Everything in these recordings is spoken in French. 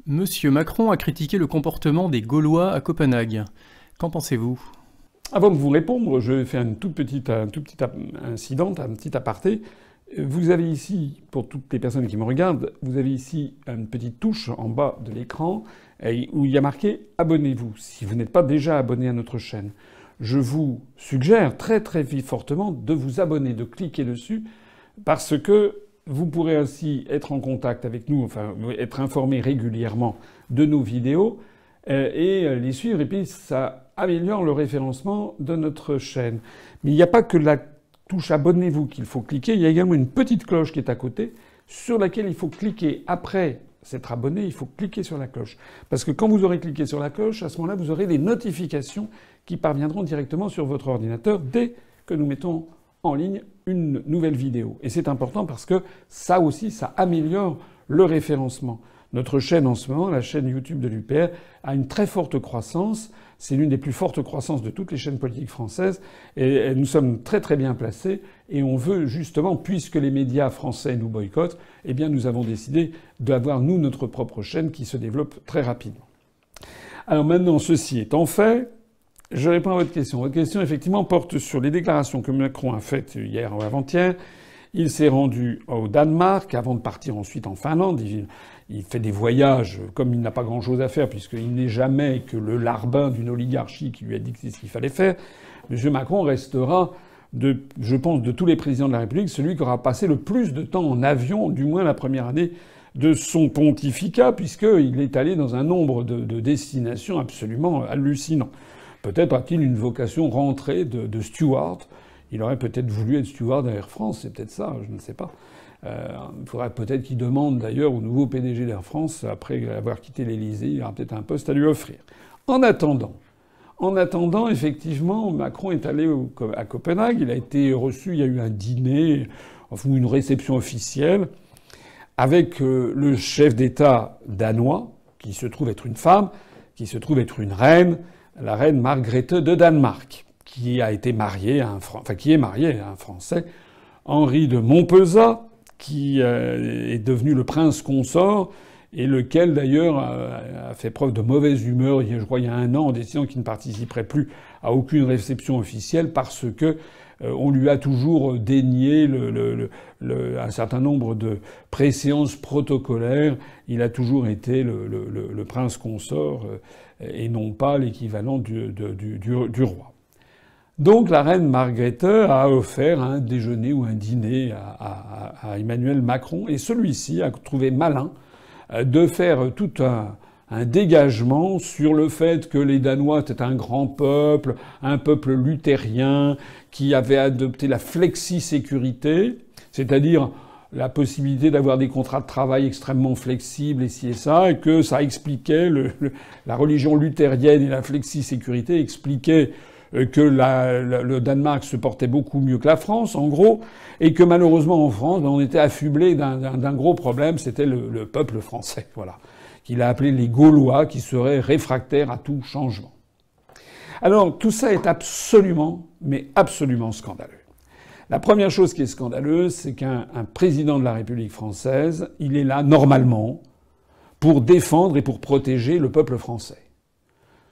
Monsieur Macron a critiqué le comportement des Gaulois à Copenhague. Qu'en pensez-vous? Avant de vous répondre, je vais faire un tout petit incident, un petit aparté. Vous avez ici, pour toutes les personnes qui me regardent, vous avez ici une petite touche en bas de l'écran où il y a marqué « Abonnez-vous » si vous n'êtes pas déjà abonné à notre chaîne. Je vous suggère très fortement de vous abonner, de cliquer dessus, parce que vous pourrez ainsi être en contact avec nous, enfin être informé régulièrement de nos vidéos et les suivre. Et puis ça améliore le référencement de notre chaîne. Mais il n'y a pas que la touche abonnez-vous qu'il faut cliquer. Il y a également une petite cloche qui est à côté sur laquelle il faut cliquer. Après s'être abonné, il faut cliquer sur la cloche. Parce que quand vous aurez cliqué sur la cloche, à ce moment-là, vous aurez des notifications qui parviendront directement sur votre ordinateur dès que nous mettons en ligne une nouvelle vidéo. Et c'est important parce que ça aussi, ça améliore le référencement. Notre chaîne en ce moment, la chaîne YouTube de l'UPR, a une très forte croissance. C'est l'une des plus fortes croissances de toutes les chaînes politiques françaises. Et nous sommes très bien placés. Et on veut justement, puisque les médias français nous boycottent, eh bien nous avons décidé d'avoir, nous, notre propre chaîne qui se développe très rapidement. Alors maintenant, ceci étant fait, je réponds à votre question. Votre question, effectivement, porte sur les déclarations que Macron a faites hier ou avant-hier. Il s'est rendu au Danemark avant de partir ensuite en Finlande. Il fait des voyages comme il n'a pas grand-chose à faire puisqu'il n'est jamais que le larbin d'une oligarchie qui lui a dit que c'est ce qu'il fallait faire. M. Macron restera, je pense, de tous les présidents de la République, celui qui aura passé le plus de temps en avion, du moins la première année de son pontificat, puisqu'il est allé dans un nombre de destinations absolument hallucinant. Peut-être a-t-il une vocation rentrée de steward. Il aurait peut-être voulu être steward à Air France, c'est peut-être ça, je ne sais pas. Il faudrait peut-être qu'il demande d'ailleurs au nouveau PDG d'Air France, après avoir quitté l'Élysée, il aura peut-être un poste à lui offrir. En attendant, effectivement, Macron est allé à Copenhague, il a été reçu, il y a eu un dîner, enfin une réception officielle, avec le chef d'État danois, qui se trouve être une femme, qui se trouve être une reine, la reine Margrethe de Danemark, qui a été mariée à qui est mariée à un Français, Henri de Montpezat, qui est devenu le prince consort, et lequel d'ailleurs a fait preuve de mauvaise humeur, je crois, il y a un an, en décidant qu'il ne participerait plus à aucune réception officielle parce que on lui a toujours dénié un certain nombre de préséances protocolaires. Il a toujours été le prince consort et non pas l'équivalent du roi. Donc la reine Margrethe a offert un déjeuner ou un dîner à Emmanuel Macron et celui-ci a trouvé malin de faire tout un dégagement sur le fait que les Danois étaient un grand peuple, un peuple luthérien qui avait adopté la flexi-sécurité, c'est-à-dire la possibilité d'avoir des contrats de travail extrêmement flexibles et ci et ça, et que ça expliquait la religion luthérienne et la flexi-sécurité expliquaient que le Danemark se portait beaucoup mieux que la France, en gros, et que malheureusement en France, on était affublé d'un gros problème, c'était le peuple français, voilà, qu'il a appelé les Gaulois, qui seraient réfractaires à tout changement. Alors tout ça est absolument, mais absolument scandaleux. La première chose qui est scandaleuse, c'est qu'un président de la République française, il est là normalement pour défendre et pour protéger le peuple français.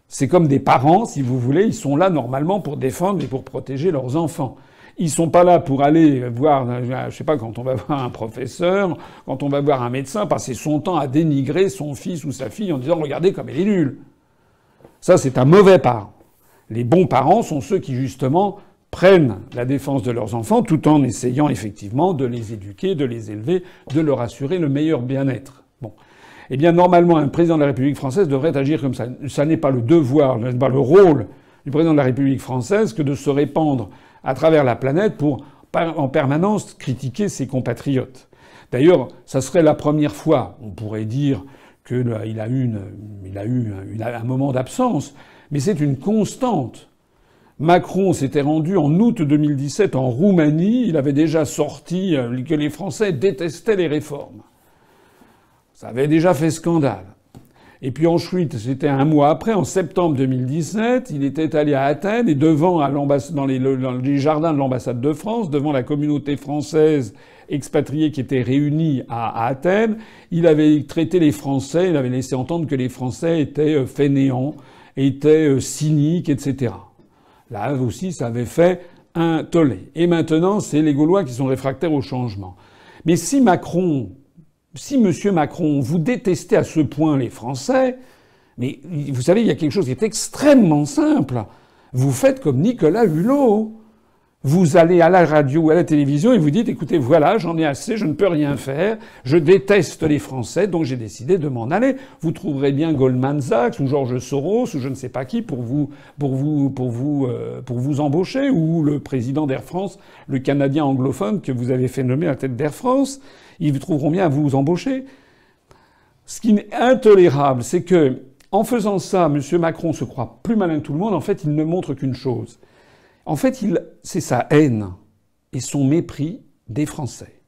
C'est comme des parents, si vous voulez, ils sont là normalement pour défendre et pour protéger leurs enfants. Ils sont pas là pour aller voir, je sais pas, quand on va voir un professeur, quand on va voir un médecin, passer son temps à dénigrer son fils ou sa fille en disant « Regardez comme elle est nulle ». Ça, c'est un mauvais parent. Les bons parents sont ceux qui, justement, prennent la défense de leurs enfants tout en essayant, effectivement, de les éduquer, de les élever, de leur assurer le meilleur bien-être. Bon. Eh bien, normalement, un président de la République française devrait agir comme ça. Ça n'est pas le devoir, ce n'est pas le rôle du président de la République française que de se répandre à travers la planète pour, en permanence, critiquer ses compatriotes. D'ailleurs, ça serait la première fois, on pourrait dire, qu'il a eu un moment d'absence, mais c'est une constante. Macron s'était rendu en août 2017 en Roumanie, il avait déjà sorti que les Français détestaient les réformes. Ça avait déjà fait scandale. Et puis ensuite, c'était un mois après, en septembre 2017, il était allé à Athènes et dans les jardins de l'ambassade de France, devant la communauté française expatriés qui étaient réunis à Athènes, il avait traité les Français, il avait laissé entendre que les Français étaient fainéants, étaient cyniques, etc. Là aussi, ça avait fait un tollé. Et maintenant, c'est les Gaulois qui sont réfractaires au changement. Mais si Monsieur Macron, vous détestez à ce point les Français, mais vous savez, il y a quelque chose qui est extrêmement simple. Vous faites comme Nicolas Hulot. Vous allez à la radio ou à la télévision et vous dites, écoutez, voilà, j'en ai assez, je ne peux rien faire, je déteste les Français, donc j'ai décidé de m'en aller. Vous trouverez bien Goldman Sachs ou George Soros ou je ne sais pas qui pour vous embaucher, ou le président d'Air France, le Canadien anglophone que vous avez fait nommer à la tête d'Air France. Ils trouveront bien à vous embaucher. Ce qui est intolérable, c'est que, en faisant ça, M. Macron se croit plus malin que tout le monde. En fait, il ne montre qu'une chose. En fait, c'est sa haine et son mépris des Français.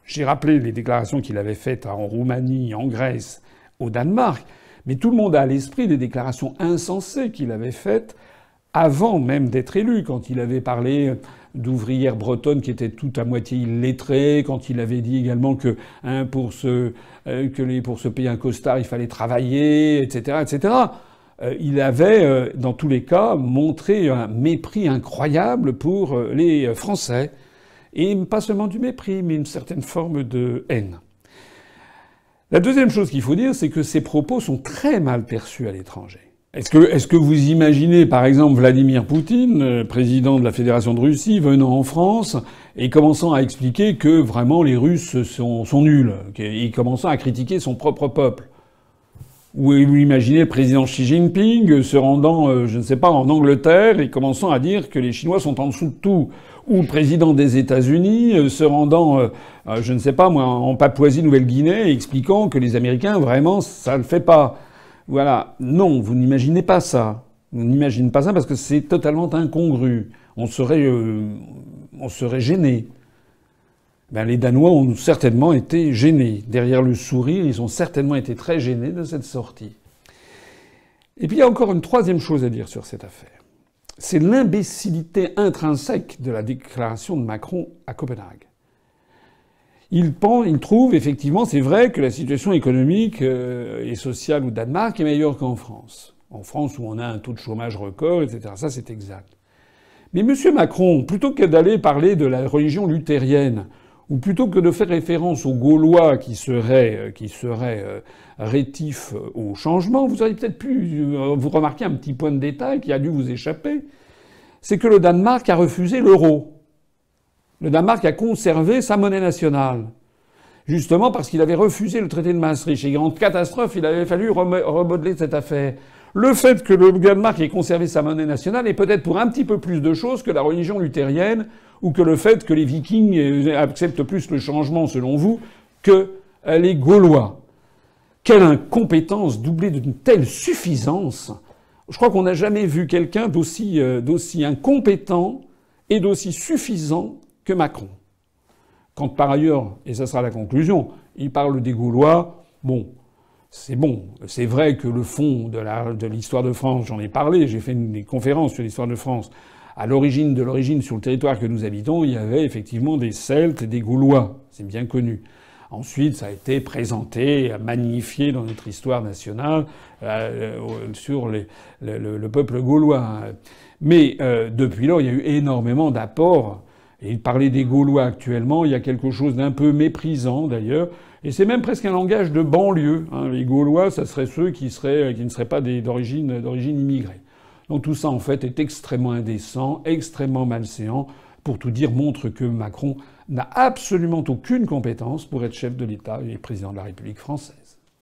J'ai rappelé les déclarations qu'il avait faites en Roumanie, en Grèce, au Danemark, mais tout le monde a à l'esprit des déclarations insensées qu'il avait faites avant même d'être élu, quand il avait parlé d'ouvrières bretonnes qui étaient toutes à moitié illettrées, quand il avait dit également que pour se payer un costard, il fallait travailler, etc., etc. Il avait, dans tous les cas, montré un mépris incroyable pour les Français. Et pas seulement du mépris, mais une certaine forme de haine. La deuxième chose qu'il faut dire, c'est que ces propos sont très mal perçus à l'étranger. Est-ce que vous imaginez, par exemple, Vladimir Poutine, président de la Fédération de Russie, venant en France et commençant à expliquer que vraiment les Russes sont nuls, et commençant à critiquer son propre peuple? Ou vous imaginez le président Xi Jinping se rendant, je ne sais pas, en Angleterre et commençant à dire que les Chinois sont en dessous de tout. Ou le président des États-Unis se rendant, je ne sais pas moi, en Papouasie-Nouvelle-Guinée et expliquant que les Américains, vraiment, ça le fait pas. Voilà. Non, vous n'imaginez pas ça. Vous n'imaginez pas ça parce que c'est totalement incongru. On serait gêné. Ben, les Danois ont certainement été gênés. Derrière le sourire, ils ont certainement été très gênés de cette sortie. Et puis il y a encore une troisième chose à dire sur cette affaire. C'est l'imbécilité intrinsèque de la déclaration de Macron à Copenhague. Il trouve effectivement, c'est vrai, que la situation économique et sociale au Danemark est meilleure qu'en France. En France, où on a un taux de chômage record, etc. Ça, c'est exact. Mais M. Macron, plutôt que d'aller parler de la religion luthérienne, ou plutôt que de faire référence aux Gaulois qui seraient rétifs au changement, vous auriez peut-être pu vous remarquer un petit point de détail qui a dû vous échapper. C'est que le Danemark a refusé l'euro. Le Danemark a conservé sa monnaie nationale. Justement parce qu'il avait refusé le traité de Maastricht. Et grande catastrophe, il avait fallu remodeler cette affaire. Le fait que le Danemark ait conservé sa monnaie nationale est peut-être pour un petit peu plus de choses que la religion luthérienne ou que le fait que les Vikings acceptent plus le changement, selon vous, que les Gaulois. Quelle incompétence doublée d'une telle suffisance! Je crois qu'on n'a jamais vu quelqu'un d'aussi incompétent et d'aussi suffisant que Macron. Quand par ailleurs, et ça sera la conclusion, il parle des Gaulois, bon. C'est vrai que le fond de l'histoire de France, j'en ai parlé, j'ai fait des conférences sur l'histoire de France. À l'origine, sur le territoire que nous habitons, il y avait effectivement des Celtes et des Gaulois. C'est bien connu. Ensuite, ça a été présenté, magnifié dans notre histoire nationale sur le peuple gaulois. Mais depuis lors, il y a eu énormément d'apports. Et parler des Gaulois actuellement, il y a quelque chose d'un peu méprisant d'ailleurs. Et c'est même presque un langage de banlieue. Les Gaulois, ça serait ceux qui ne seraient pas d'origine immigrée. Donc tout ça, en fait, est extrêmement indécent, extrêmement malséant. Pour tout dire, montre que Macron n'a absolument aucune compétence pour être chef de l'État et président de la République française.